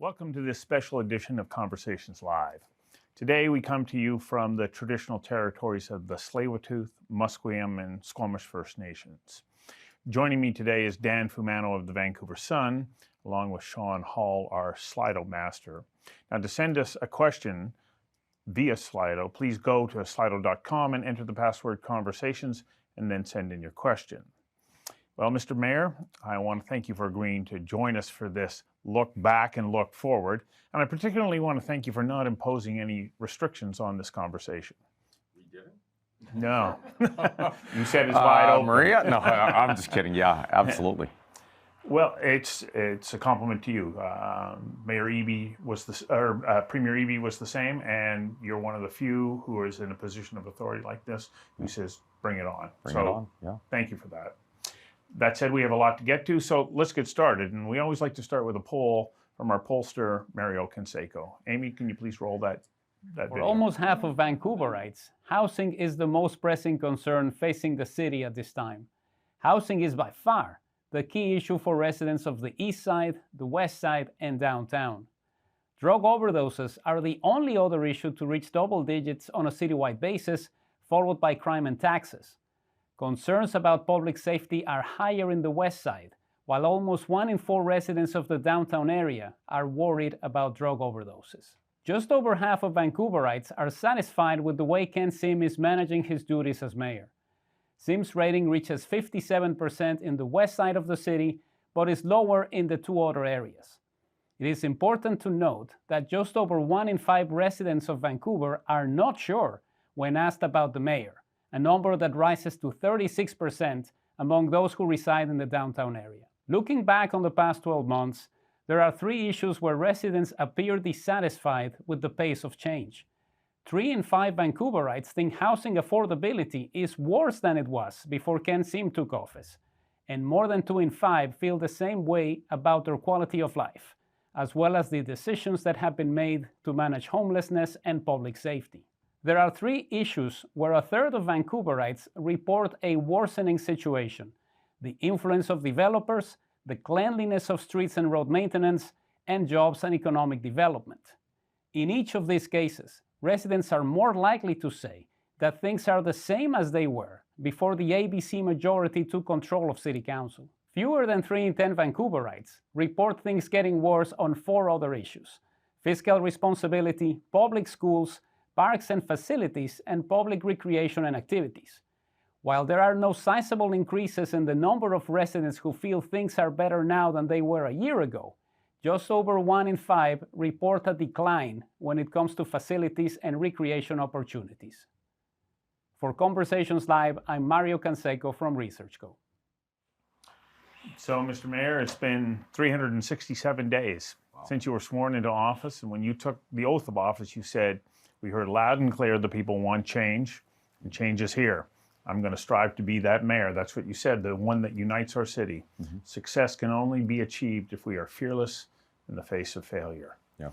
Welcome to this special edition of Conversations Live. Today we come to you from the traditional territories of the Tsleil-Waututh, Musqueam, and Squamish First Nations. Joining me today is Dan Fumano of the Vancouver Sun, along with Sean Hall, our Slido master. Now, to send us a question via Slido, please go to slido.com and enter the password conversations and then send in your question. Well, Mr. Mayor, I want to thank you for agreeing to join us for this look back and look forward. And I particularly want to thank you for not imposing any restrictions on this conversation. We didn't? No. You said it's wide open. Maria? No, I'm just kidding. Yeah, absolutely. Well, it's a compliment to you. Mayor Eby was Premier Eby was the same, and you're one of the few who is in a position of authority like this who says, bring it on. Bring it on, yeah. Thank you for that. That said, we have a lot to get to, so let's get started. And we always like to start with a poll from our pollster, Mario Canseco. Amy, can you please roll that For video? almost half of Vancouverites, housing is the most pressing concern facing the city at this time. Housing is by far the key issue for residents of the Eastside, the Westside, and downtown. Drug overdoses are the only other issue to reach double digits on a citywide basis, followed by crime and taxes. Concerns about public safety are higher in the West Side, while almost 1 in 4 residents of the downtown area are worried about drug overdoses. Just over half of Vancouverites are satisfied with the way Ken Sim is managing his duties as mayor. Sim's rating reaches 57% in the west side of the city, but is lower in the 2 other areas. It is important to note that just over 1 in 5 residents of Vancouver are not sure when asked about the mayor, a number that rises to 36% among those who reside in the downtown area. Looking back on the past 12 months, there are 3 issues where residents appear dissatisfied with the pace of change. 3 in 5 Vancouverites think housing affordability is worse than it was before Ken Sim took office, and more than 2 in 5 feel the same way about their quality of life, as well as the decisions that have been made to manage homelessness and public safety. There are 3 issues where a third of Vancouverites report a worsening situation: the influence of developers, the cleanliness of streets and road maintenance, and jobs and economic development. In each of these cases, residents are more likely to say that things are the same as they were before the ABC majority took control of City Council. Fewer than 3 in 10 Vancouverites report things getting worse on 4 other issues: fiscal responsibility, public schools, parks and facilities, and public recreation and activities. While there are no sizable increases in the number of residents who feel things are better now than they were a year ago, just over 1 in 5 report a decline when it comes to facilities and recreation opportunities. For Conversations Live, I'm Mario Canseco from ResearchGo. So, Mr. Mayor, it's been 367 days since you were sworn into office, and when you took the oath of office, you said, "We heard loud and clear the people want change, and change is here. I'm going to strive to be that mayor." That's what you said, the one that unites our city. Mm-hmm. Success can only be achieved if we are fearless in the face of failure. Yeah.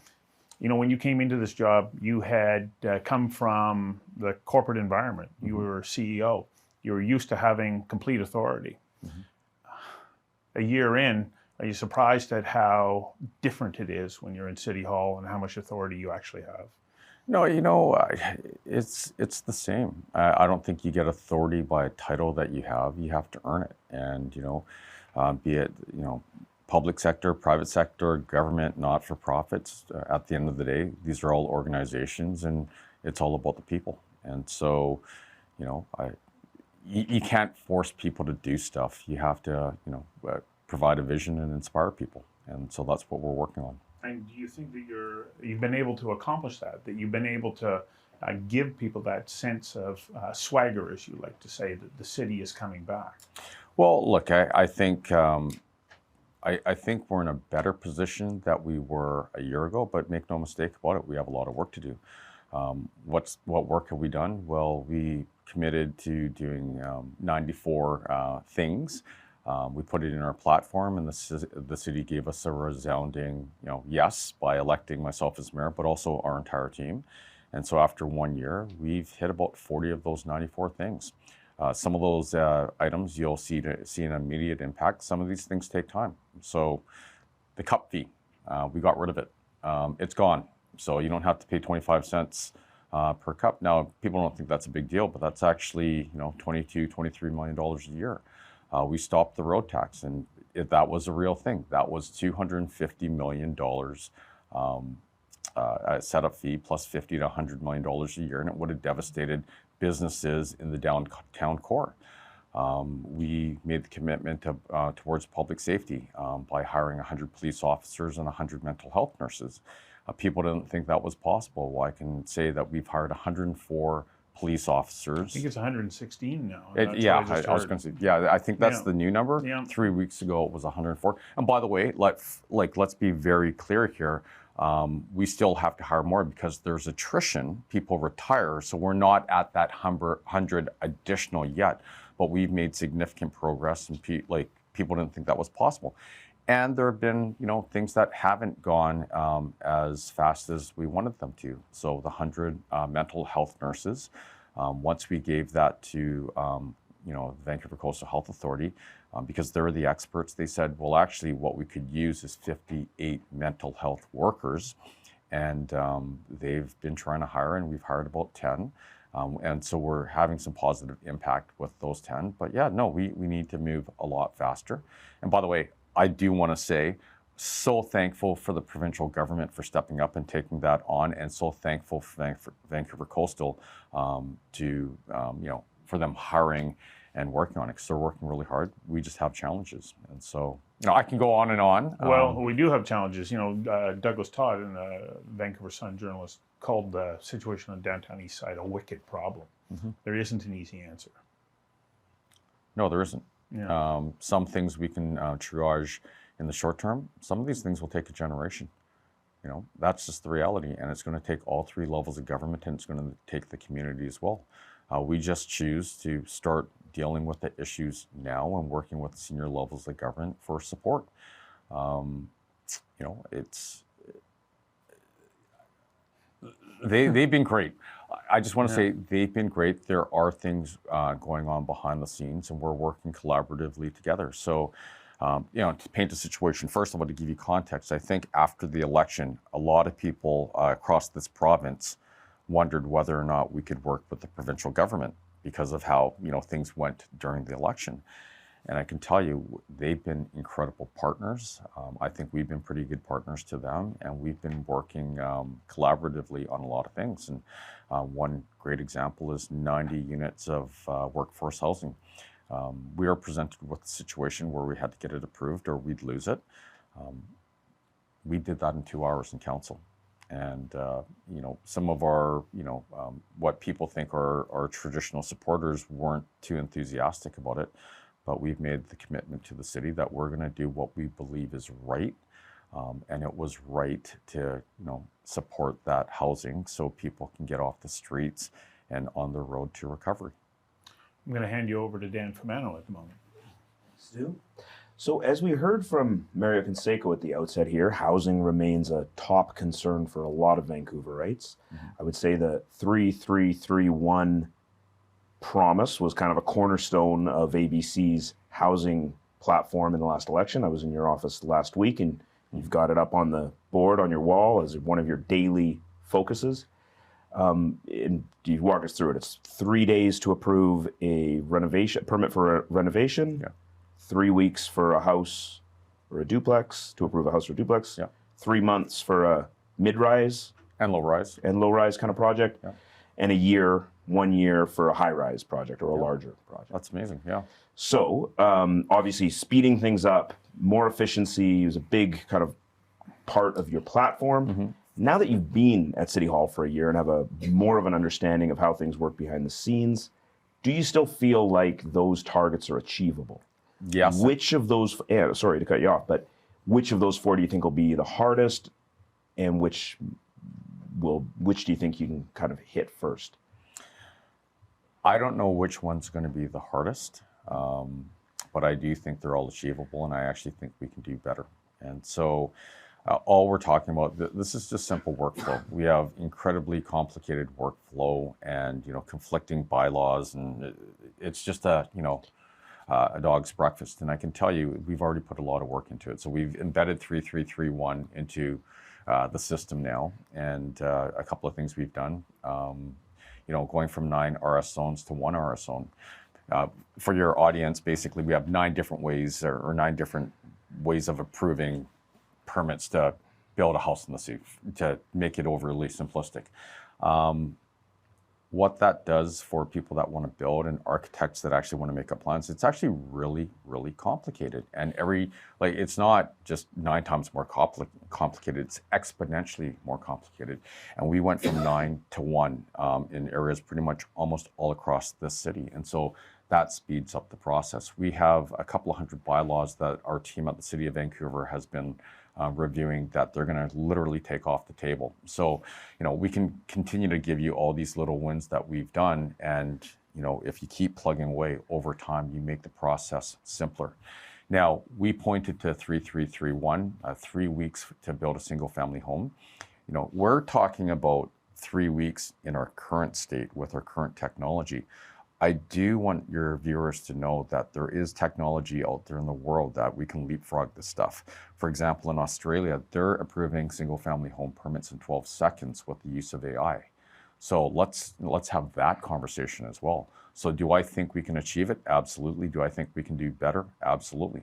You know, when you came into this job, you had come from the corporate environment. Mm-hmm. You were CEO. You were used to having complete authority. Mm-hmm. A year in, are you surprised at how different it is when you're in City Hall and how much authority you actually have? No, you know, it's the same. I don't think you get authority by a title that you have. You have to earn it. And, you know, be it, you know, public sector, private sector, government, not-for-profits, at the end of the day, these are all organizations, and it's all about the people. And so, you know, you can't force people to do stuff. You have to, you know, provide a vision and inspire people. And so that's what we're working on. And do you think that you've been able to accomplish that you've been able to give people that sense of swagger, as you like to say, that the city is coming back? Well, look, I think I think we're in a better position than we were a year ago, but make no mistake about it, we have a lot of work to do. What work have we done? Well, we committed to doing 94 things. We put it in our platform, and the city gave us a resounding, you know, yes by electing myself as mayor, but also our entire team. And so after 1 year, we've hit about 40 of those 94 things. Some of those items you'll see an immediate impact. Some of these things take time. So the cup fee, we got rid of it. it's gone. So you don't have to pay 25 cents per cup. Now, people don't think that's a big deal, but that's actually, $22, $23 million a year. We stopped the road tax, and that was a real thing. That was $250 million setup fee plus $50 to $100 million a year, and it would have devastated businesses in the downtown core. We made the commitment towards public safety by hiring 100 police officers and 100 mental health nurses. People didn't think that was possible. Well, I can say that we've hired 104 police officers. I think it's 116 now. I was going to say, I think that's the new number. Yeah. 3 weeks ago, it was 104. And by the way, let's be very clear here. We still have to hire more because there's attrition. People retire, so we're not at that 100 additional yet. But we've made significant progress, and people didn't think that was possible. And there have been, things that haven't gone as fast as we wanted them to. So the 100 mental health nurses, once we gave that to, the Vancouver Coastal Health Authority, because they're the experts, they said, well, actually, what we could use is 58 mental health workers, and they've been trying to hire, and we've hired about 10. And so we're having some positive impact with those 10. But we need to move a lot faster. And by the way, I do want to say, so thankful for the provincial government for stepping up and taking that on, and so thankful for Vancouver Coastal for them hiring and working on it, because they're working really hard. We just have challenges. And so, I can go on and on. Well, we do have challenges. Douglas Todd, the Vancouver Sun journalist, called the situation on downtown Eastside a wicked problem. Mm-hmm. There isn't an easy answer. No, there isn't. Yeah. Some things we can triage in the short term. Some of these things will take a generation. That's just the reality, and it's going to take all three levels of government, and it's going to take the community as well. We just choose to start dealing with the issues now and working with the senior levels of government for support. They've been great. I just want to say they've been great. There are things going on behind the scenes, and we're working collaboratively together. So, to paint the situation, first of all, to give you context, I think after the election, a lot of people across this province wondered whether or not we could work with the provincial government because of how things went during the election. And I can tell you, they've been incredible partners. I think we've been pretty good partners to them, and we've been working collaboratively on a lot of things. And one great example is 90 units of workforce housing. We are presented with a situation where we had to get it approved or we'd lose it. We did that in 2 hours in council. And, some of our, what people think are our traditional supporters weren't too enthusiastic about it. But we've made the commitment to the city that we're going to do what we believe is right. And it was right to, support that housing so people can get off the streets and on the road to recovery. I'm going to hand you over to Dan Fumano at the moment. Stu? So as we heard from Mario Ken Sim at the outset here, housing remains a top concern for a lot of Vancouverites. Mm-hmm. I would say the 3331 promise was kind of a cornerstone of ABC's housing platform in the last election. I was in your office last week, and you've got it up on the board on your wall as one of your daily focuses. And you walk us through it. It's 3 days to approve a permit for a renovation. Yeah. 3 weeks for a house or a duplex, to approve a house or a duplex. Yeah. 3 months for a mid-rise. And low-rise. And low-rise kind of project. Yeah. And 1 year for a high-rise project or a larger project. That's amazing, yeah. So, obviously, speeding things up, more efficiency is a big kind of part of your platform. Mm-hmm. Now that you've been at City Hall for a year and have more of an understanding of how things work behind the scenes, do you still feel like those targets are achievable? Yes. Which of those, sorry to cut you off, but which of those 4 do you think will be the hardest, and which do you think you can kind of hit first? I don't know which one's going to be the hardest, but I do think they're all achievable, and I actually think we can do better. And so all we're talking about, this is just simple workflow. We have incredibly complicated workflow and, conflicting bylaws, and it's just a dog's breakfast. And I can tell you, we've already put a lot of work into it. So we've embedded 3331 into the system now, and a couple of things we've done. Going from 9 RS zones to 1 RS zone. For your audience, basically, we have 9 different ways or 9 different ways of approving permits to build a house in the city, to make it overly simplistic. What that does for people that want to build and architects that actually want to make up plans, it's actually really, really complicated. And it's not just 9 times more complicated, it's exponentially more complicated. And we went from 9 to 1 in areas pretty much almost all across the city. And so that speeds up the process. We have a couple of hundred bylaws that our team at the City of Vancouver has been reviewing that they're going to literally take off the table. So, we can continue to give you all these little wins that we've done. And, if you keep plugging away over time, you make the process simpler. Now, we pointed to 3331, 3 weeks to build a single family home. We're talking about 3 weeks in our current state with our current technology. I do want your viewers to know that there is technology out there in the world that we can leapfrog this stuff. For example, in Australia, they're approving single-family home permits in 12 seconds with the use of AI. So let's have that conversation as well. So do I think we can achieve it? Absolutely. Do I think we can do better? Absolutely.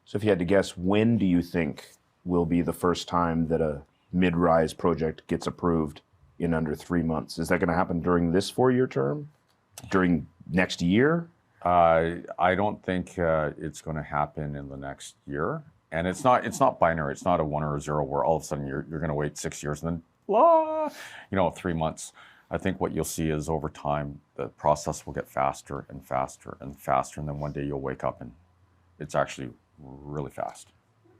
So if you had to guess, when do you think will be the first time that a mid-rise project gets approved in under 3 months? Is that going to happen during this 4-year term? During next year? I don't think it's going to happen in the next year, and it's not binary. It's not a 1 or a 0 where all of a sudden you're going to wait 6 years and then 3 months. I think what you'll see is over time the process will get faster and faster and faster, and then one day you'll wake up and it's actually really fast.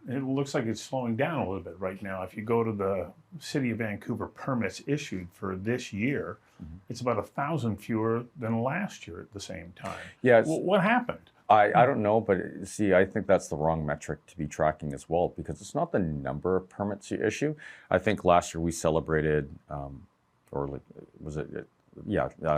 It looks like it's slowing down a little bit right now. If you go to the City of Vancouver permits issued for this year, it's about 1,000 fewer than last year at the same time. Yeah. What happened? I don't know, but see, I think that's the wrong metric to be tracking as well, because it's not the number of permits you issue. I think last year we celebrated,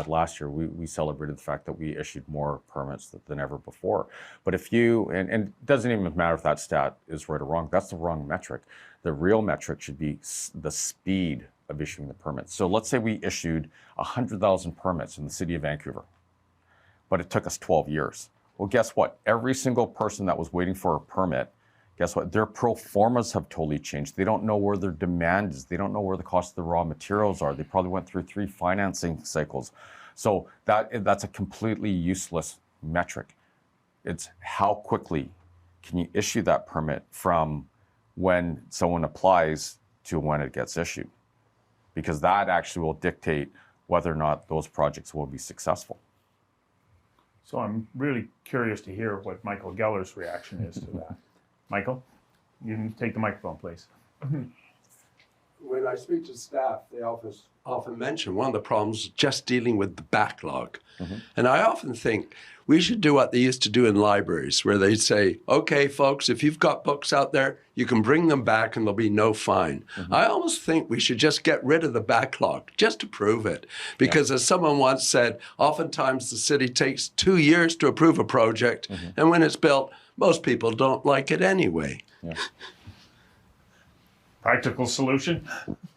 last year we celebrated the fact that we issued more permits than ever before. But and it doesn't even matter if that stat is right or wrong, that's the wrong metric. The real metric should be the speed of issuing the permits. So let's say we issued 100,000 permits in the City of Vancouver, but it took us 12 years. Well, guess what? Every single person that was waiting for a permit, guess what? Their pro formas have totally changed. They don't know where their demand is. They don't know where the cost of the raw materials are. They probably went through 3 financing cycles. So that's a completely useless metric. It's how quickly can you issue that permit from when someone applies to when it gets issued, because that actually will dictate whether or not those projects will be successful. So I'm really curious to hear what Michael Geller's reaction is to that. Michael, you can take the microphone, please. When I speak to staff, they often mention one of the problems is just dealing with the backlog. And I often think we should do what they used to do in libraries, where they'd say, okay, folks, if you've got books out there, you can bring them back and there'll be no fine. I almost think we should just get rid of the backlog, just to prove it. Because as someone once said, oftentimes the city takes 2 years to approve a project, and when it's built, most people don't like it anyway. Practical solution?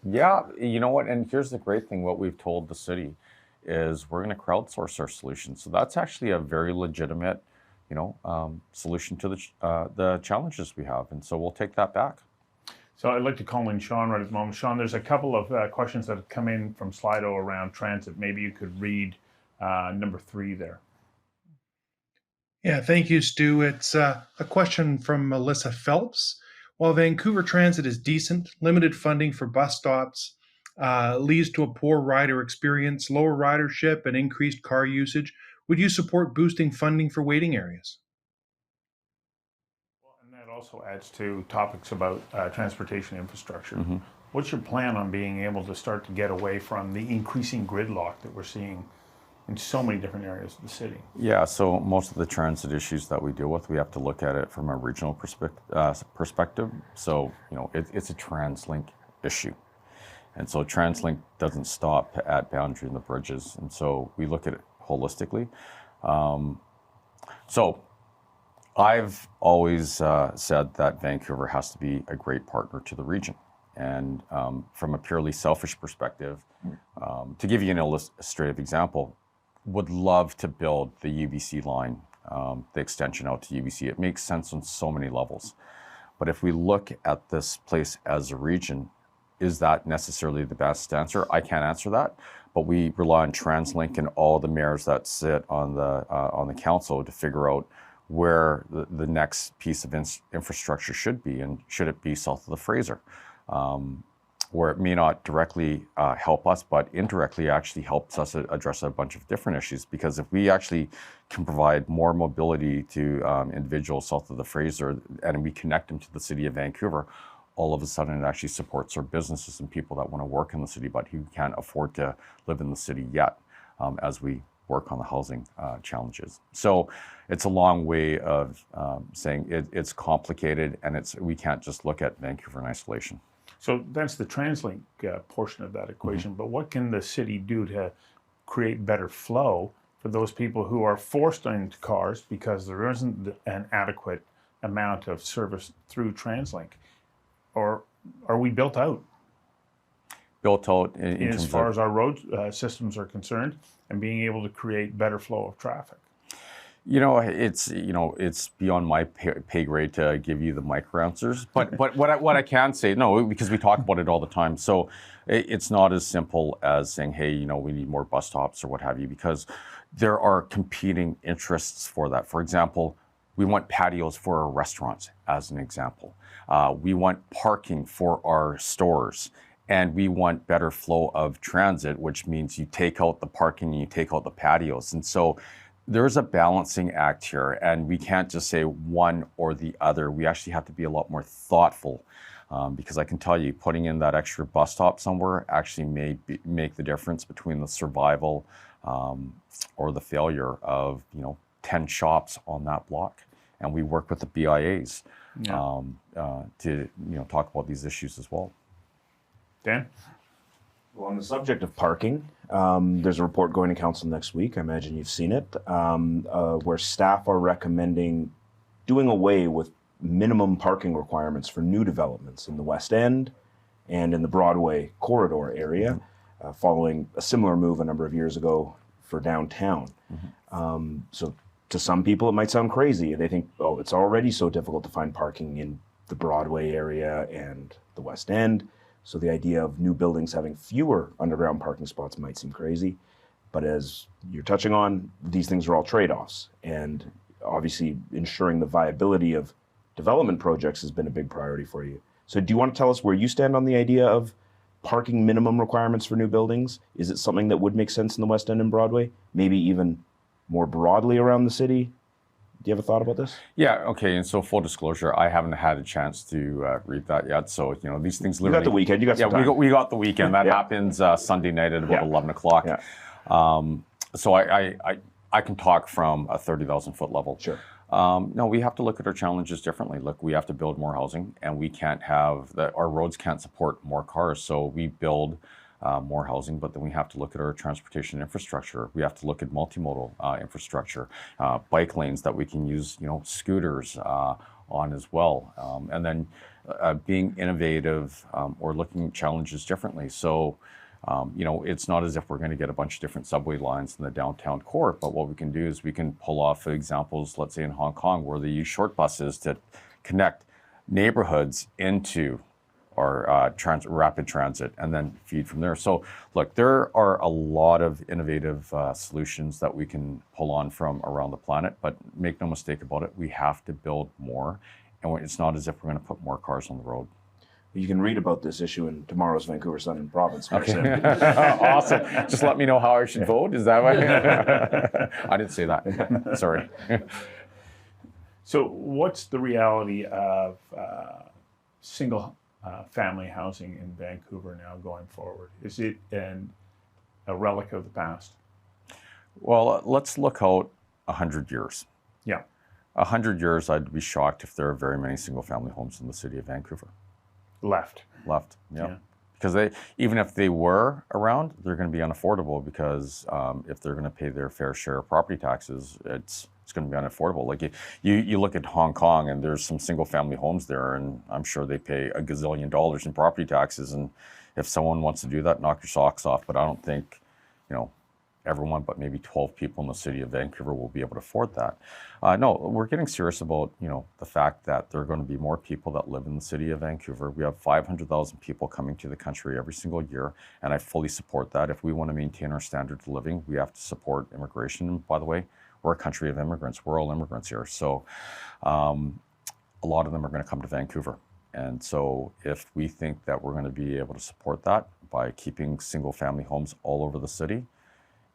Yeah, you know what? And here's the great thing. What we've told the city is we're going to crowdsource our solution. So that's actually a very legitimate, solution to the challenges we have. And so we'll take that back. So I'd like to call in Sean right at the moment. Sean, there's a couple of questions that have come in from Slido around transit. Maybe you could read number 3 there. Yeah, thank you, Stu. It's a question from Melissa Phelps. While Vancouver Transit is decent, limited funding for bus stops leads to a poor rider experience, lower ridership, and increased car usage. Would you support boosting funding for waiting areas? Well, and that also adds to topics about transportation infrastructure. What's your plan on being able to start to get away from the increasing gridlock that we're seeing in so many different areas of the city? Yeah, so most of the transit issues that we deal with, we have to look at it from a regional perspective. So, it's a TransLink issue. And so TransLink doesn't stop at Boundary and the bridges. And so we look at it holistically. So I've always said that Vancouver has to be a great partner to the region. And from a purely selfish perspective, to give you an illustrative example, would love to build the UBC line, the extension out to UBC. It makes sense on so many levels. But if we look at this place as a region, is that necessarily the best answer? I can't answer that, but we rely on TransLink and all the mayors that sit on the council to figure out where the next piece of infrastructure should be, and should it be south of the Fraser, where it may not directly help us, but indirectly actually helps us address a bunch of different issues. Because if we actually can provide more mobility to individuals south of the Fraser, and we connect them to the city of Vancouver, all of a sudden it actually supports our businesses and people that want to work in the city, but who can't afford to live in the city yet, as we work on the housing challenges. So it's a long way of saying it's complicated, and we can't just look at Vancouver in isolation. So that's the TransLink portion of that equation. But what can the city do to create better flow for those people who are forced into cars because there isn't an adequate amount of service through TransLink? Or are we built out? Built out in as far as our road systems are concerned, and being able to create better flow of traffic. It's beyond my pay grade to give you the micro answers. But what I can say, no, because we talk about it all the time. So it's not as simple as saying, hey, we need more bus stops or what have you, because there are competing interests for that. For example, we want patios for our restaurants, as an example. We want parking for our stores. And we want better flow of transit, which means you take out the parking and you take out the patios. And so there's a balancing act here, and we can't just say one or the other. We actually have to be a lot more thoughtful, because I can tell you, putting in that extra bus stop somewhere actually may make the difference between the survival or the failure of 10 shops on that block. And we work with the BIAs to talk about these issues as well. Dan? Well, on the subject of parking, there's a report going to council next week. I imagine you've seen it, where staff are recommending doing away with minimum parking requirements for new developments in the West End and in the Broadway corridor area, following a similar move a number of years ago for downtown. So to some people, it might sound crazy. They think, oh, it's already so difficult to find parking in the Broadway area and the West End. So the idea of new buildings having fewer underground parking spots might seem crazy. But as you're touching on, these things are all trade-offs. And obviously ensuring the viability of development projects has been a big priority for you. So do you want to tell us where you stand on the idea of parking minimum requirements for new buildings? Is it something that would make sense in the West End and Broadway? Maybe even more broadly around the city? Do you have a thought about this? Yeah, okay, and so full disclosure, I haven't had a chance to read that yet. So, these things literally... You got the weekend, you got some time. We got the weekend. That happens Sunday night at about 11 o'clock. Yeah. So I can talk from a 30,000 foot level. Sure. No, we have to look at our challenges differently. Look, we have to build more housing, and we can't have... our roads can't support more cars, so we build more housing, but then we have to look at our transportation infrastructure. We have to look at multimodal infrastructure, bike lanes that we can use, scooters on as well, and then being innovative or looking at challenges differently. So, it's not as if we're going to get a bunch of different subway lines in the downtown core, but what we can do is we can pull off examples, let's say in Hong Kong, where they use short buses to connect neighborhoods into our rapid transit and then feed from there. So look, there are a lot of innovative solutions that we can pull on from around the planet, but make no mistake about it, we have to build more. And it's not as if we're going to put more cars on the road. You can read about this issue in tomorrow's Vancouver Sun and Province. Okay. Awesome. Just let me know how I should vote. Is that right? I didn't say that. Sorry. So what's the reality of single family housing in Vancouver now going forward? Is it a relic of the past? Well, let's look out 100 years. Yeah. 100 years, I'd be shocked if there are very many single family homes in the city of Vancouver. Left, yeah. Because even if they were around, they're going to be unaffordable because if they're going to pay their fair share of property taxes, it's it's going to be unaffordable. Like you look at Hong Kong, and there's some single family homes there, and I'm sure they pay $1 gazillion in property taxes. And if someone wants to do that, knock your socks off. But I don't think, everyone but maybe 12 people in the city of Vancouver will be able to afford that. No, we're getting serious about, the fact that there are going to be more people that live in the city of Vancouver. We have 500,000 people coming to the country every single year, and I fully support that. If we want to maintain our standard of living, we have to support immigration. And by the way, we're a country of immigrants. We're all immigrants here. So a lot of them are going to come to Vancouver. And so if we think that we're going to be able to support that by keeping single family homes all over the city,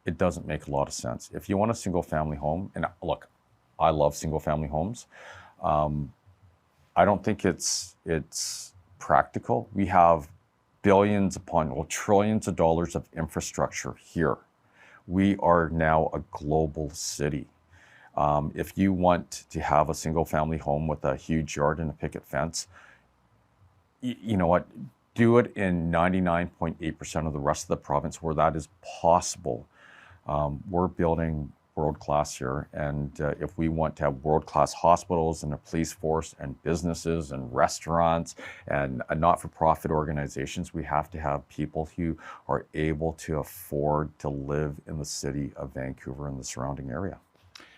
it doesn't make a lot of sense. If you want a single family home, and look, I love single family homes. I don't think it's practical. We have billions upon, trillions of dollars of infrastructure here. We are now a global city. If you want to have a single family home with a huge yard and a picket fence, you know what? Do it in 99.8% of the rest of the province where that is possible. We're building world-class here, and if we want to have world-class hospitals and a police force and businesses and restaurants and not-for-profit organizations, we have to have people who are able to afford to live in the city of Vancouver and the surrounding area.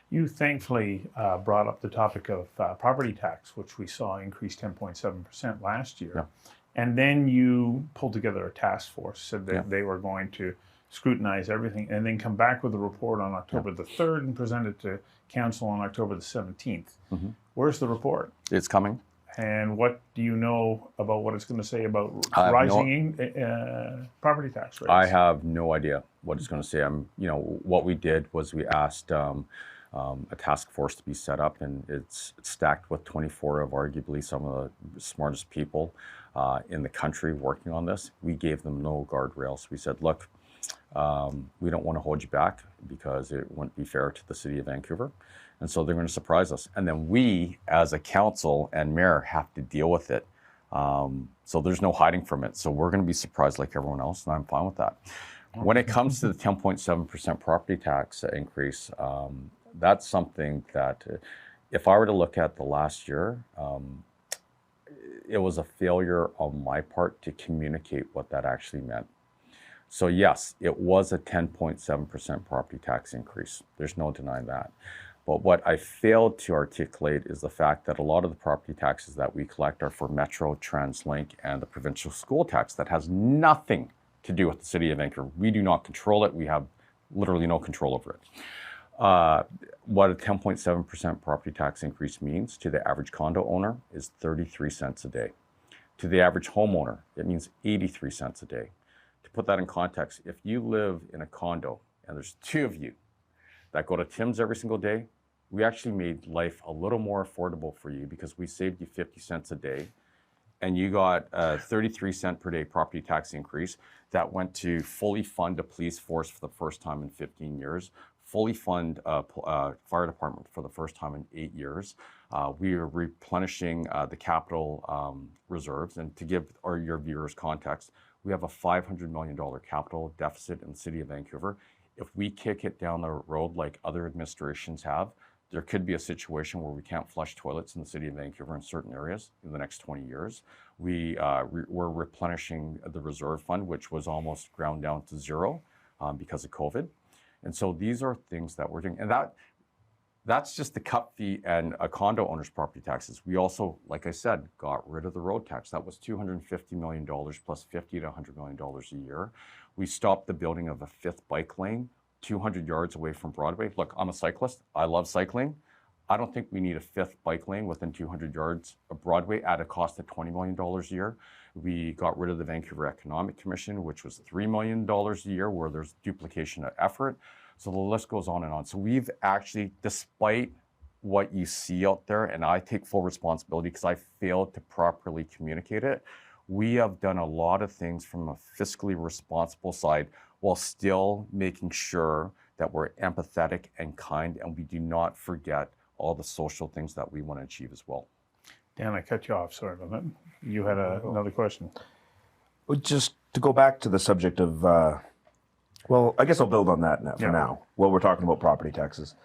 You thankfully brought up the topic of property tax, which we saw increase 10.7% last year. Yeah. And then you pulled together a task force, said that Yeah. they were going to scrutinize everything, and then come back with a report on October the 3rd and present it to council on October the 17th. Mm-hmm. Where's the report? It's coming. And what do you know about what it's going to say about I have rising property tax rates? I have no idea what it's going to say. What we did was we asked a task force to be set up, and it's stacked with 24 of arguably some of the smartest people in the country working on this. We gave them no guardrails. We said, look, we don't want to hold you back because it wouldn't be fair to the city of Vancouver. And so they're going to surprise us. And then we, as a council and mayor, have to deal with it. So there's no hiding from it. So we're going to be surprised like everyone else, and I'm fine with that. When it comes to the 10.7% property tax increase, that's something that if I were to look at the last year, it was a failure on my part to communicate what that actually meant. So yes, it was a 10.7% property tax increase. There's no denying that. But what I failed to articulate is the fact that a lot of the property taxes that we collect are for Metro, TransLink, and the provincial school tax that has nothing to do with the city of Vancouver. We do not control it. We have literally no control over it. What a 10.7% property tax increase means to the average condo owner is 33 cents a day. To the average homeowner, it means 83 cents a day. To put that in context, if you live in a condo and there's two of you that go to Tim's every single day, we actually made life a little more affordable for you because we saved you 50 cents a day, and you got a 33 cent per day property tax increase that went to fully fund a police force for the first time in 15 years, fully fund a fire department for the first time in 8 years. We are replenishing the capital reserves, and to give your viewers context, we have a $500 million capital deficit in the city of Vancouver. If we kick it down the road like other administrations have, there could be a situation where we can't flush toilets in the city of Vancouver in certain areas in the next 20 years. We're replenishing the reserve fund, which was almost ground down to zero because of COVID. And so these are things that we're doing. And that's just the cut fee and a condo owner's property taxes. We also, like I said, got rid of the road tax. That was $250 million plus $50 to $100 million a year. We stopped the building of a fifth bike lane 200 yards away from Broadway. Look, I'm a cyclist. I love cycling. I don't think we need a fifth bike lane within 200 yards of Broadway at a cost of $20 million a year. We got rid of the Vancouver Economic Commission, which was $3 million a year, where there's duplication of effort. So the list goes on and on. So we've actually, despite what you see out there, and I take full responsibility because I failed to properly communicate it, we have done a lot of things from a fiscally responsible side while still making sure that we're empathetic and kind, and we do not forget all the social things that we want to achieve as well. Dan, I cut you off. Sorry about that. You had another question. Just to go back to the subject of Well, I guess I'll build on that for now, while we're talking about property taxes.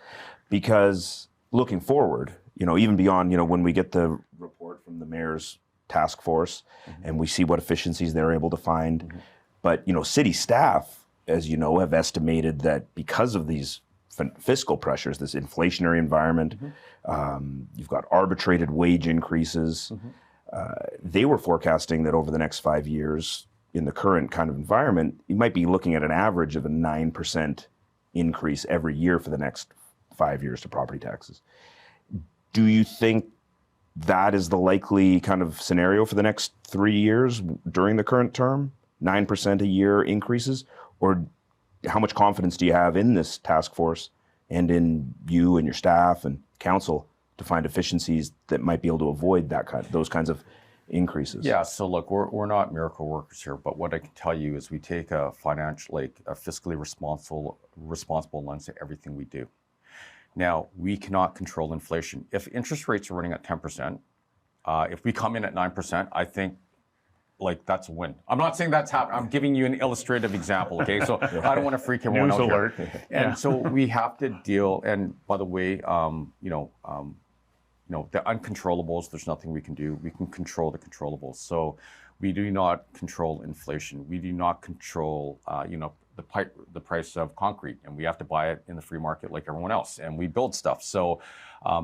Because looking forward, even beyond, when we get the report from the mayor's task force and we see what efficiencies they're able to find. But, city staff, as you know, have estimated that because of these fiscal pressures, this inflationary environment, you've got arbitrated wage increases. They were forecasting that over the next 5 years, in the current kind of environment, you might be looking at an average of a 9% increase every year for the next 5 years to property taxes. Do you think that is the likely kind of scenario for the next 3 years during the current term? 9% a year increases? Or how much confidence do you have in this task force and in you and your staff and council to find efficiencies that might be able to avoid those kinds of increases? Yeah, so look, we're not miracle workers here, but what I can tell you is we take a fiscally responsible lens to everything we do. Now, we cannot control inflation. If interest rates are running at 10%, if we come in at 9%, I think that's a win. I'm not saying that's happening. I'm giving you an illustrative example, okay? So I don't want to freak everyone out alert. here. And so we have to deal, and by the way, the uncontrollables, there's nothing we can do. We can control the controllables. So we do not control inflation. We do not control, the price of concrete, and we have to buy it in the free market like everyone else, and we build stuff. So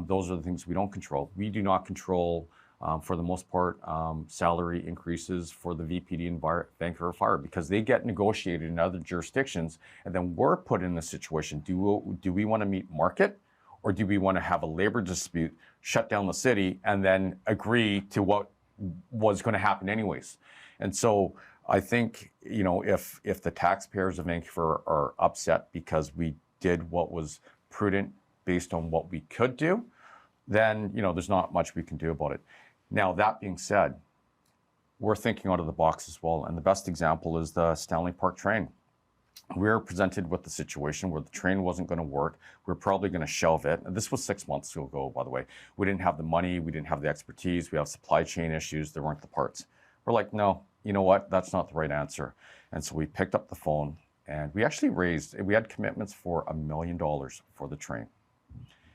those are the things we don't control. We do not control, for the most part, salary increases for the VPD and Vancouver Fire, because they get negotiated in other jurisdictions, and then we're put in the situation, do we want to meet market, or do we want to have a labor dispute, shut down the city, and then agree to what was going to happen anyways? And so I think, if the taxpayers of Vancouver are upset because we did what was prudent based on what we could do, then, there's not much we can do about it. Now, that being said, we're thinking out of the box as well. And the best example is the Stanley Park train. We were presented with the situation where the train wasn't going to work. We're probably going to shelve it. And this was 6 months ago, by the way. We didn't have the money. We didn't have the expertise. We have supply chain issues. There weren't the parts. We're like, no, you know what? That's not the right answer. And so we picked up the phone, and we actually we had commitments for $1 million for the train.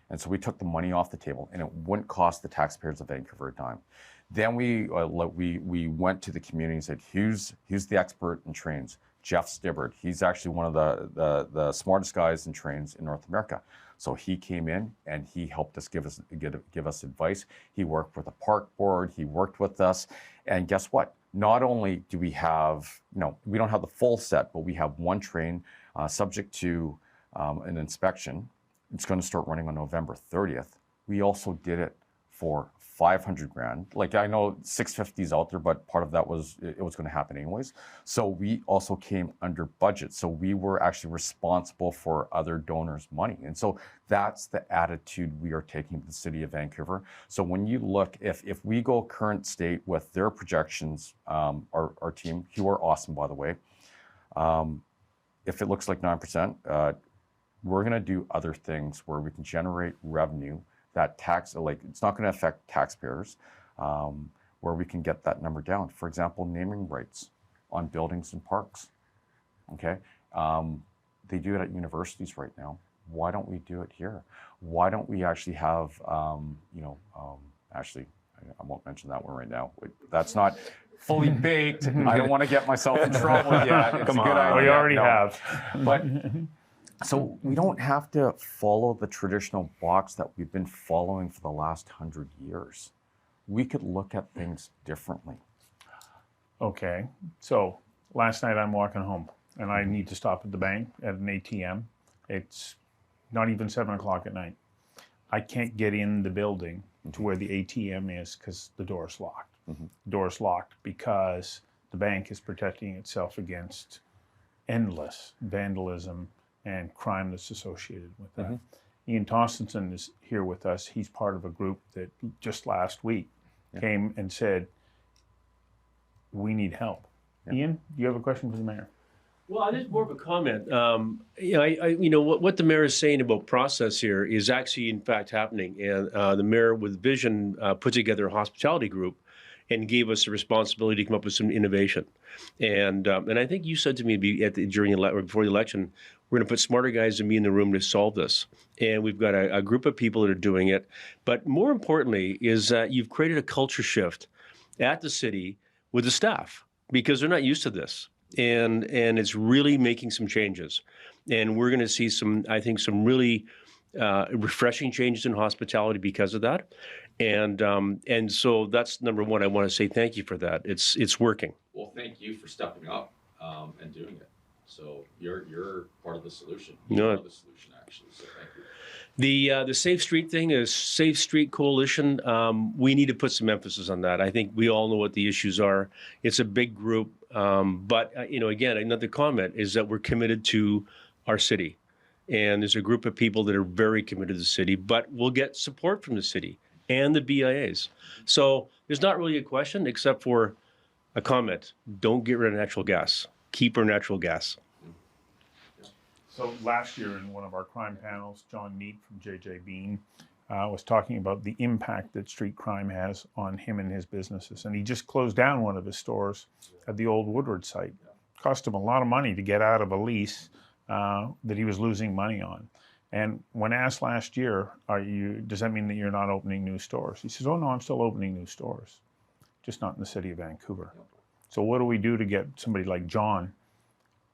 And so we took the money off the table, and it wouldn't cost the taxpayers of Vancouver a dime. Then we went to the community and said, who's the expert in trains? Jeff Stibbard. He's actually one of the smartest guys in trains in North America. So he came in and he helped us give us advice. He worked with the park board. He worked with us. And guess what? Not only do we have, we don't have the full set, but we have one train subject to an inspection. It's going to start running on November 30th. We also did it for $500,000. Like, I know 650 is out there, but part of that was, it was going to happen anyways. So we also came under budget. So we were actually responsible for other donors' money. And so that's the attitude we are taking to the city of Vancouver. So when you look, if we go current state with their projections, our team, who are awesome, by the way, if it looks like 9%, we're going to do other things where we can generate revenue that it's not going to affect taxpayers, where we can get that number down. For example, naming rights on buildings and parks. Okay, they do it at universities right now. Why don't we do it here? Why don't we actually have, actually, I won't mention that one right now. That's not fully baked. I don't want to get myself in trouble yet. It's Come a good on, idea. we already No. have. But so we don't have to follow the traditional box that we've been following for the last 100 years. We could look at things differently. Okay, so last night I'm walking home and I need to stop at the bank at an ATM. It's not even 7 o'clock at night. I can't get in the building to where the ATM is because the door's locked. The door's locked because the bank is protecting itself against endless vandalism and crime that's associated with that. Ian Tostenson is here with us. He's part of a group that just last week came and said, we need help. Ian, do you have a question for the mayor? Well, just more of a comment. What the mayor is saying about process here is actually, in fact, happening. And the mayor with Vision put together a hospitality group. and gave us the responsibility to come up with some innovation. And I think you said to me before the election, we're going to put smarter guys than me in the room to solve this. And we've got a group of people that are doing it. But more importantly is that you've created a culture shift at the city with the staff because they're not used to this. And it's really making some changes. And we're going to see some really refreshing changes in hospitality because of that. And so that's number one. I want to say thank you for that. It's working. Well, thank you for stepping up and doing it. So you're part of the solution. No. Part of the solution, actually. So thank you. The Safe Street thing is Safe Street Coalition. We need to put some emphasis on that. I think we all know what the issues are. It's a big group, but again, another comment is that we're committed to our city, and there's a group of people that are very committed to the city. But we'll get support from the city and the BIAs. So there's not really a question except for a comment. Don't get rid of natural gas. Keep our natural gas. So last year in one of our crime panels, John Neat from JJ Bean was talking about the impact that street crime has on him and his businesses. And he just closed down one of his stores at the old Woodward site. Cost him a lot of money to get out of a lease that he was losing money on. And when asked last year, does that mean that you're not opening new stores? He says, oh no, I'm still opening new stores, just not in the city of Vancouver. So what do we do to get somebody like John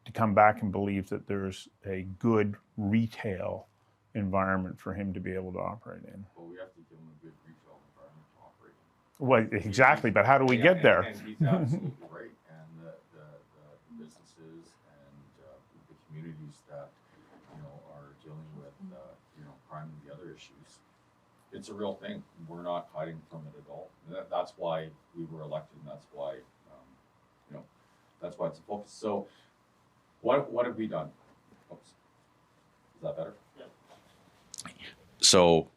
to come back and believe that there's a good retail environment for him to be able to operate in? Well, we have to give him a good retail environment to operate in. Well, exactly, but how do we get there? And he's absolutely right. And the businesses and the communities that are dealing with crime and the other issues, it's a real thing. We're not hiding from it at all. That's why we were elected, and that's why it's a focus. So what have we done? Oops. Is that better? Yeah. So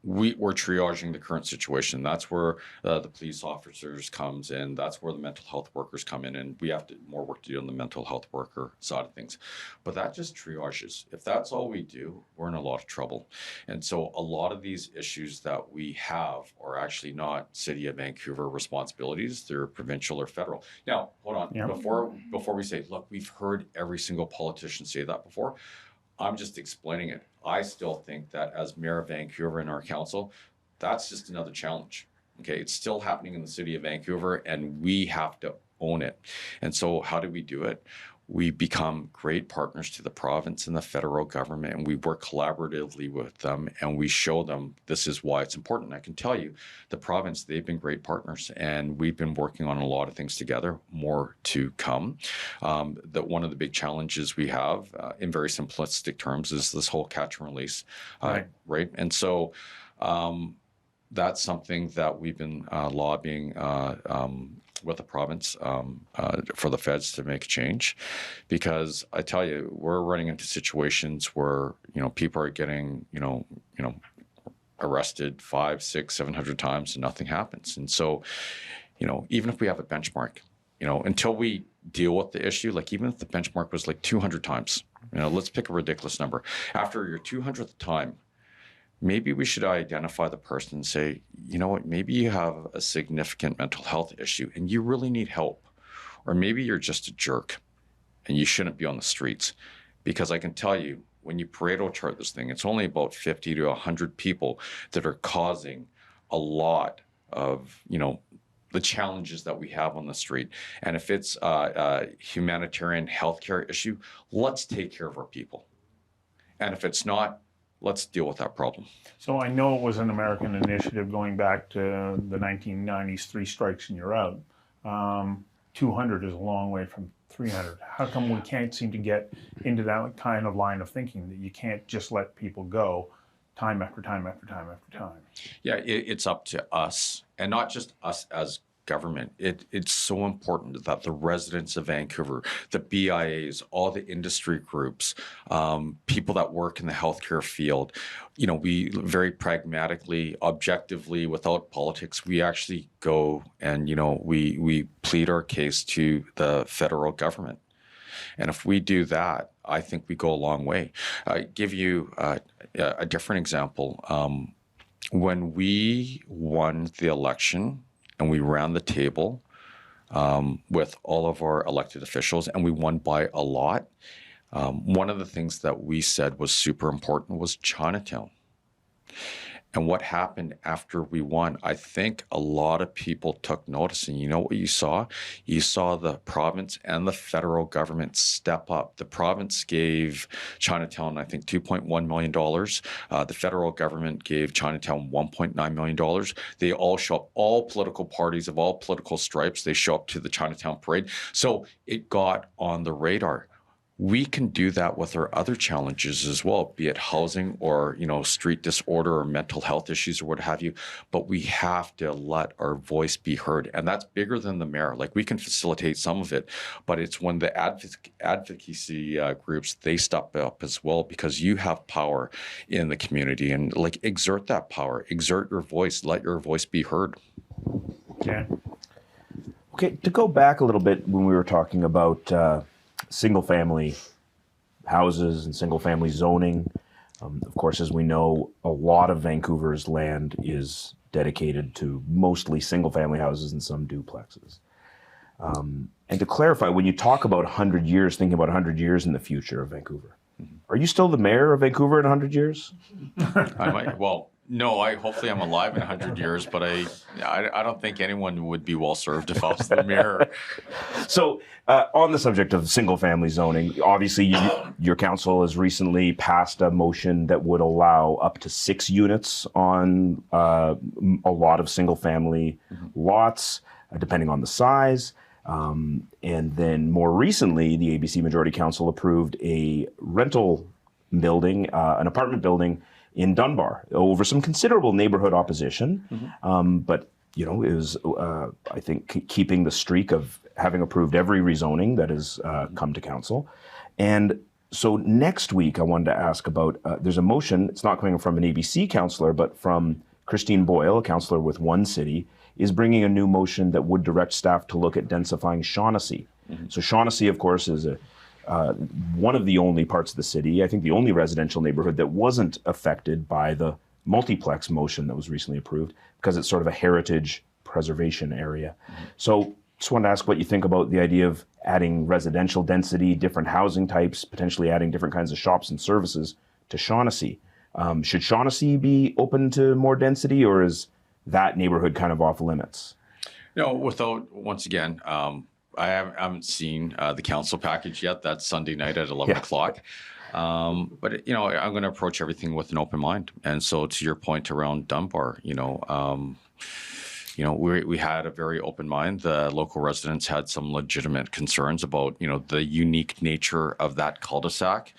we're triaging the current situation. That's where the police officers comes in. That's where the mental health workers come in, and we have more work to do on the mental health worker side of things. But that just triages. If that's all we do, we're in a lot of trouble. And so a lot of these issues that we have are actually not City of Vancouver responsibilities. They're provincial or federal. Now, hold on. Yeah. Before we say, look, we've heard every single politician say that before. I'm just explaining it. I still think that as Mayor of Vancouver and our council, that's just another challenge. Okay, it's still happening in the City of Vancouver, and we have to own it. And so how do we do it? We become great partners to the province and the federal government, and we work collaboratively with them, and we show them this is why it's important. I can tell you, the province, they've been great partners, and we've been working on a lot of things together, more to come. That one of the big challenges we have, in very simplistic terms, is this whole catch and release, right? And so that's something that we've been lobbying with the province for the feds to make a change, because I tell you, we're running into situations where people are getting arrested 500, 600, 700 times and nothing happens. And so even if we have a benchmark, until we deal with the issue, like even if the benchmark was like 200 times, let's pick a ridiculous number. After your 200th time, maybe we should identify the person and say, you know what, maybe you have a significant mental health issue and you really need help. Or maybe you're just a jerk and you shouldn't be on the streets. Because I can tell you, when you Pareto chart this thing, it's only about 50 to 100 people that are causing a lot of, the challenges that we have on the street. And if it's a humanitarian healthcare issue, let's take care of our people. And if it's not, let's deal with that problem. So I know it was an American initiative going back to the 1990s, 3 strikes and you're out. 200 is a long way from 300. How come we can't seem to get into that kind of line of thinking, that you can't just let people go time after time after time after time? Yeah, it's up to us, and not just us as government. It's so important that the residents of Vancouver, the BIAs, all the industry groups, people that work in the healthcare field, we very pragmatically, objectively, without politics, we actually go and, we plead our case to the federal government. And if we do that, I think we go a long way. I give you a different example. When we won the election and we ran the table with all of our elected officials, and we won by a lot. One of the things that we said was super important was Chinatown. And what happened after we won, I think a lot of people took notice. And you know what you saw? You saw the province and the federal government step up. The province gave Chinatown, I think, $2.1 million. The federal government gave Chinatown $1.9 million. They all show up, all political parties of all political stripes, they show up to the Chinatown parade. So it got on the radar. We can do that with our other challenges as well, be it housing or, street disorder or mental health issues or what have you. But we have to let our voice be heard. And that's bigger than the mayor. Like, we can facilitate some of it, but it's when the advocacy groups, they step up as well, because you have power in the community, and exert that power, exert your voice, let your voice be heard. Yeah. Okay, to go back a little bit when we were talking about single-family houses and single-family zoning. Of course, as we know, a lot of Vancouver's land is dedicated to mostly single-family houses and some duplexes. And to clarify, when you talk about 100 years, thinking about 100 years in the future of Vancouver, are you still the mayor of Vancouver in 100 years? I might. Well, no. Hopefully I'm alive in 100 years, but I don't think anyone would be well served if I was the mayor. So, on the subject of single-family zoning, obviously your council has recently passed a motion that would allow up to 6 units on a lot of single-family lots, depending on the size. And then more recently, the ABC Majority Council approved a rental building, an apartment building in Dunbar, over some considerable neighborhood opposition. But, it was, I think, keeping the streak of having approved every rezoning that has come to council. And so next week, I wanted to ask about, there's a motion, it's not coming from an ABC councillor, but from Christine Boyle, a councillor with One City, is bringing a new motion that would direct staff to look at densifying Shaughnessy. So Shaughnessy, of course, is one of the only parts of the city, I think the only residential neighborhood that wasn't affected by the multiplex motion that was recently approved, because it's sort of a heritage preservation area. So just wanted to ask what you think about the idea of adding residential density, different housing types, potentially adding different kinds of shops and services to Shaughnessy. Should Shaughnessy be open to more density, or is that neighborhood kind of off limits? No, once again, I haven't seen the council package yet. That's Sunday night at 11 o'clock. But, I'm going to approach everything with an open mind. And so to your point around Dunbar, we had a very open mind. The local residents had some legitimate concerns about, the unique nature of that cul-de-sac.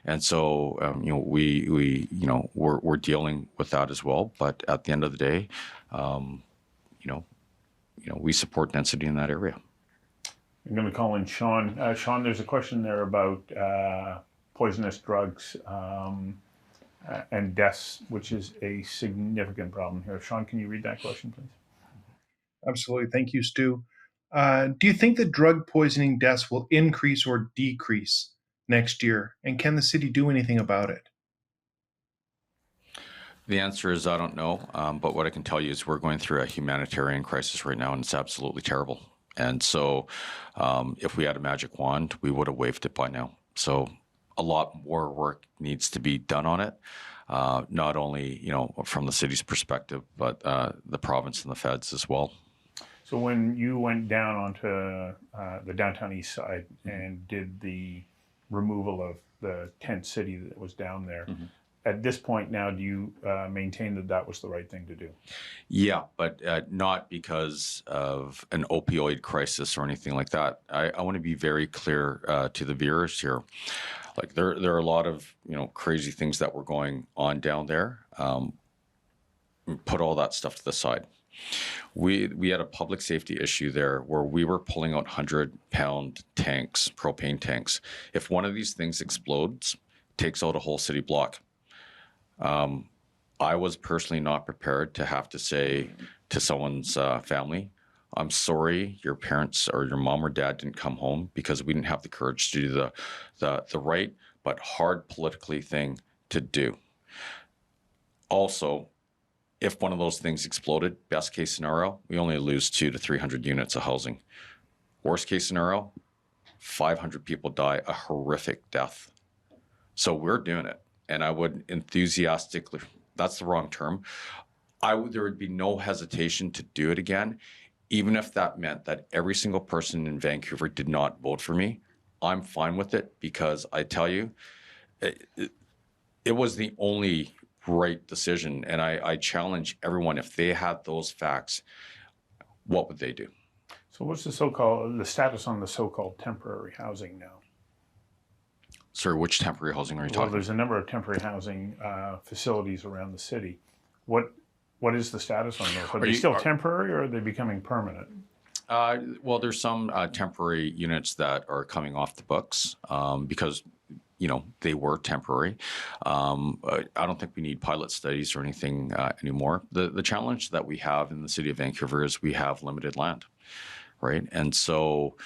And so, we're dealing with that as well. But at the end of the day, we support density in that area. I'm going to call in Sean. Sean, there's a question there about poisonous drugs and deaths, which is a significant problem here. Sean, can you read that question, please? Absolutely. Thank you, Stu. Do you think that drug poisoning deaths will increase or decrease next year? And can the city do anything about it? The answer is I don't know. But what I can tell you is we're going through a humanitarian crisis right now, and it's absolutely terrible. And so if we had a magic wand, we would have waved it by now. So a lot more work needs to be done on it, not only, from the city's perspective, but the province and the feds as well. So when you went down onto the downtown east side and did the removal of the tent city that was down there, at this point now, do you maintain that that was the right thing to do? Yeah, but not because of an opioid crisis or anything like that. I want to be very clear to the viewers here. Like there are a lot of crazy things that were going on down there. Put all that stuff to the side. We had a public safety issue there where we were pulling out 100-pound tanks, propane tanks. If one of these things explodes, takes out a whole city block. I was personally not prepared to have to say to someone's family, I'm sorry your parents or your mom or dad didn't come home, because we didn't have the courage to do the right but hard politically thing to do. Also, if one of those things exploded, best case scenario, we only lose 200 to 300 units of housing. Worst case scenario, 500 people die a horrific death. So we're doing it. And I would enthusiastically, that's the wrong term. There would be no hesitation to do it again, even if that meant that every single person in Vancouver did not vote for me. I'm fine with it, because I tell you, it was the only right decision. And I challenge everyone, if they had those facts, what would they do? So what's the status on the so-called temporary housing now? Sorry, which temporary housing are you Well, talking there's a number of temporary housing facilities around the city. What is the status on those? Are they still temporary, or are they becoming permanent? Well, there's some temporary units that are coming off the books because, they were temporary. I don't think we need pilot studies or anything anymore. The challenge that we have in the city of Vancouver is we have limited land, right? And so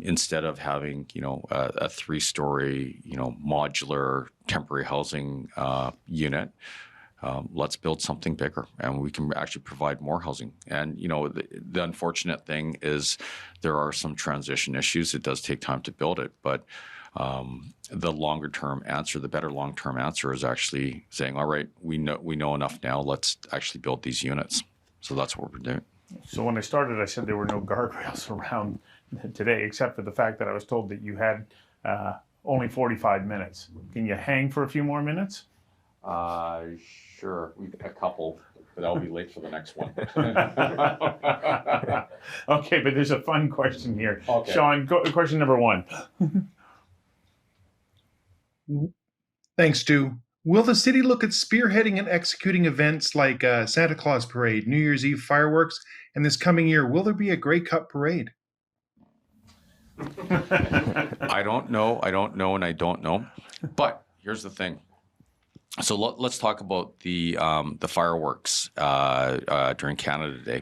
instead of having, a 3-story, modular temporary housing unit, let's build something bigger, and we can actually provide more housing. And, the unfortunate thing is there are some transition issues. It does take time to build it, but the longer-term answer, the better long-term answer is actually saying, all right, we know enough now, let's actually build these units. So that's what we're doing. So when I started, I said there were no guardrails around today, except for the fact that I was told that you had only 45 minutes. Can you hang for a few more minutes? Sure, we've a couple, but I'll be late for the next one. Okay, but there's a fun question here. Okay. Sean, question number 1. Thanks, Stu. Will the city look at spearheading and executing events like Santa Claus Parade, New Year's Eve fireworks, and this coming year, will there be a Grey Cup parade? I don't know, and I don't know. But here's the thing. So let's talk about the fireworks during Canada Day.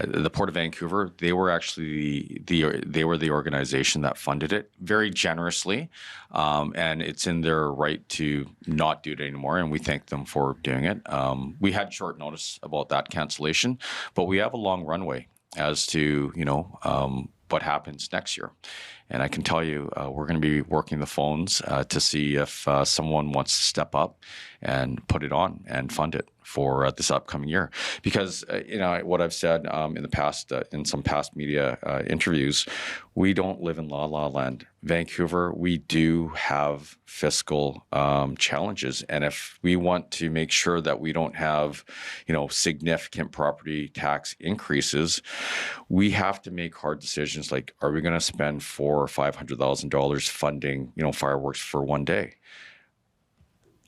The Port of Vancouver, they were actually the organization that funded it very generously, and it's in their right to not do it anymore. And we thank them for doing it. We had short notice about that cancellation, but we have a long runway as to what happens next year. And I can tell you, we're going to be working the phones to see if someone wants to step up and put it on and fund it for this upcoming year. Because, what I've said in the past, in some past media interviews, we don't live in la la land. Vancouver, we do have fiscal challenges. And if we want to make sure that we don't have, significant property tax increases, we have to make hard decisions like, are we going to spend $400,000 or $500,000 funding, fireworks for one day?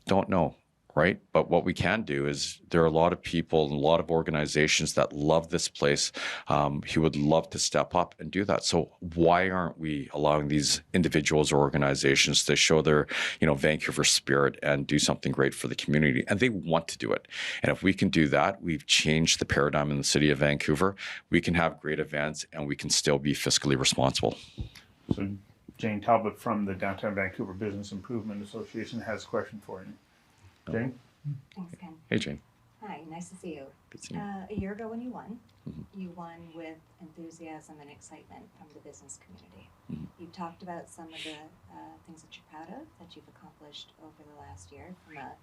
Don't know. Right? But what we can do is there are a lot of people and a lot of organizations that love this place who would love to step up and do that. So why aren't we allowing these individuals or organizations to show their, Vancouver spirit and do something great for the community? And they want to do it. And if we can do that, we've changed the paradigm in the city of Vancouver. We can have great events and we can still be fiscally responsible. So Jane Talbot from the Downtown Vancouver Business Improvement Association has a question for you. Jane? Thanks, Ken. Hey, Jane. Hi, nice to see you. Good to see you. A year ago when you won, Mhm. you won with enthusiasm and excitement from the business community. Mhm. You talked about some of the things that you're proud of, that you've accomplished over the last year from a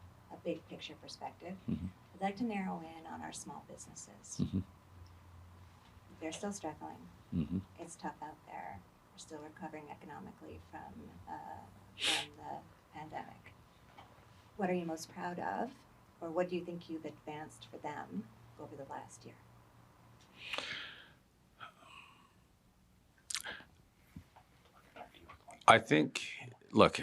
big picture perspective. Mhm. I'd like to narrow in on our small businesses. Mhm. They're still struggling. Mhm. It's tough out there. We're still recovering economically from the pandemic. What are you most proud of, or what do you think you've advanced for them over the last year? I think, look,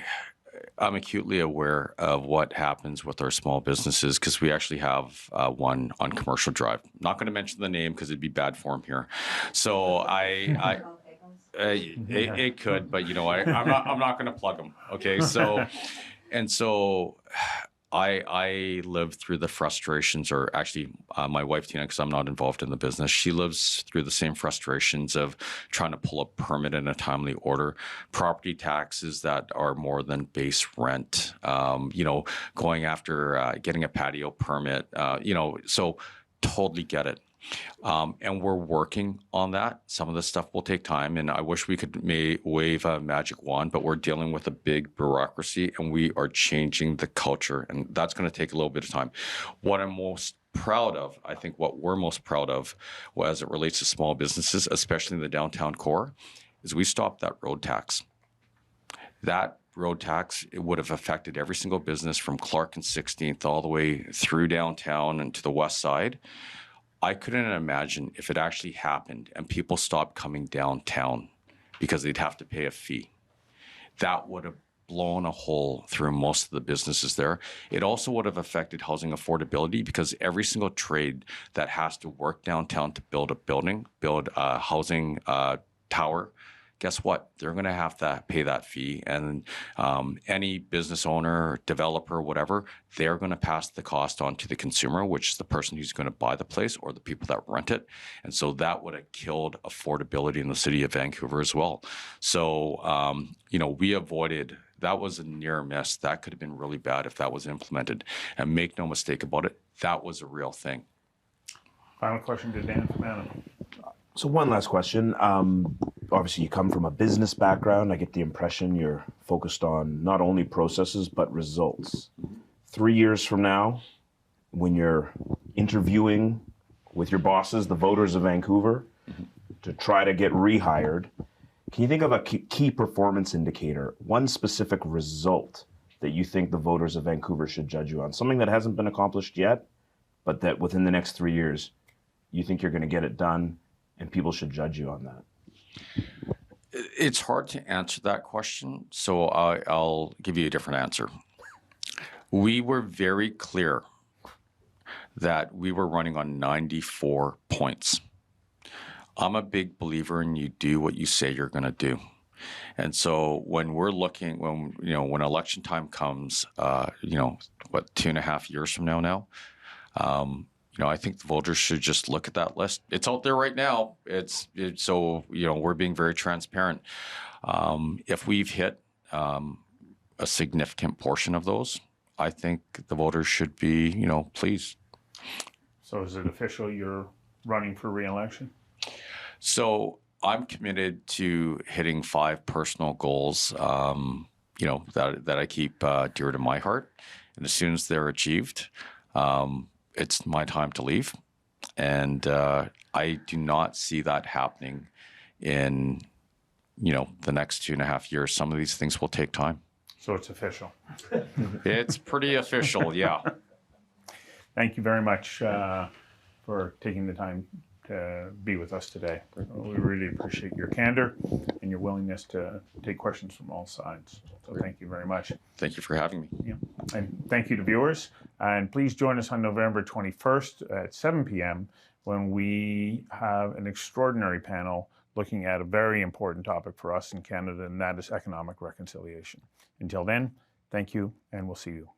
I'm acutely aware of what happens with our small businesses because we actually have one on Commercial Drive. Not going to mention the name because it'd be bad form here. So it could, but I'm not going to plug them. Okay, so I live through the frustrations, or actually my wife, Tina, because I'm not involved in the business, she lives through the same frustrations of trying to pull a permit in a timely order, property taxes that are more than base rent, going after getting a patio permit, so totally get it. And we're working on that. Some of this stuff will take time, and I wish we could wave a magic wand, but we're dealing with a big bureaucracy, and we are changing the culture, and that's going to take a little bit of time. What I'm most proud of, I think what we're most proud of as it relates to small businesses, especially in the downtown core, is we stopped that road tax. That road tax, it would have affected every single business from Clark and 16th all the way through downtown and to the west side. I couldn't imagine if it actually happened and people stopped coming downtown because they'd have to pay a fee. That would have blown a hole through most of the businesses there. It also would have affected housing affordability because every single trade that has to work downtown to build a building, build a housing tower, guess what? They're going to have to pay that fee. And any business owner, developer, whatever, they're going to pass the cost on to the consumer, which is the person who's going to buy the place or the people that rent it. And so that would have killed affordability in the city of Vancouver as well. So, we avoided, that was a near miss. That could have been really bad if that was implemented. And make no mistake about it, that was a real thing. Final question to Dan from Adam. So one last question. Obviously, you come from a business background. I get the impression you're focused on not only processes, but results. 3 years from now, when you're interviewing with your bosses, the voters of Vancouver, to try to get rehired, can you think of a key performance indicator, one specific result that you think the voters of Vancouver should judge you on? Something that hasn't been accomplished yet, but that within the next 3 years, you think you're going to get it done, and people should judge you on that? It's hard to answer that question, so I'll give you a different answer. We were very clear that we were running on 94 points. I'm a big believer in you do what you say you're going to do. And so when we're looking, when election time comes, 2.5 years from now, I think the voters should just look at that list. It's out there right now. So we're being very transparent. If we've hit a significant portion of those, I think the voters should be, pleased. So is it official you're running for re-election? So I'm committed to hitting 5 personal goals, that I keep dear to my heart. And as soon as they're achieved, it's my time to leave. And I do not see that happening in, the next 2.5 years. Some of these things will take time. So it's official. It's pretty official, yeah. Thank you very much for taking the time to be with us today. We really appreciate your candor and your willingness to take questions from all sides. So thank you very much. Thank you for having me. Yeah. And thank you to viewers. And please join us on November 21st at 7 p.m. when we have an extraordinary panel looking at a very important topic for us in Canada, and that is economic reconciliation. Until then, thank you, and we'll see you.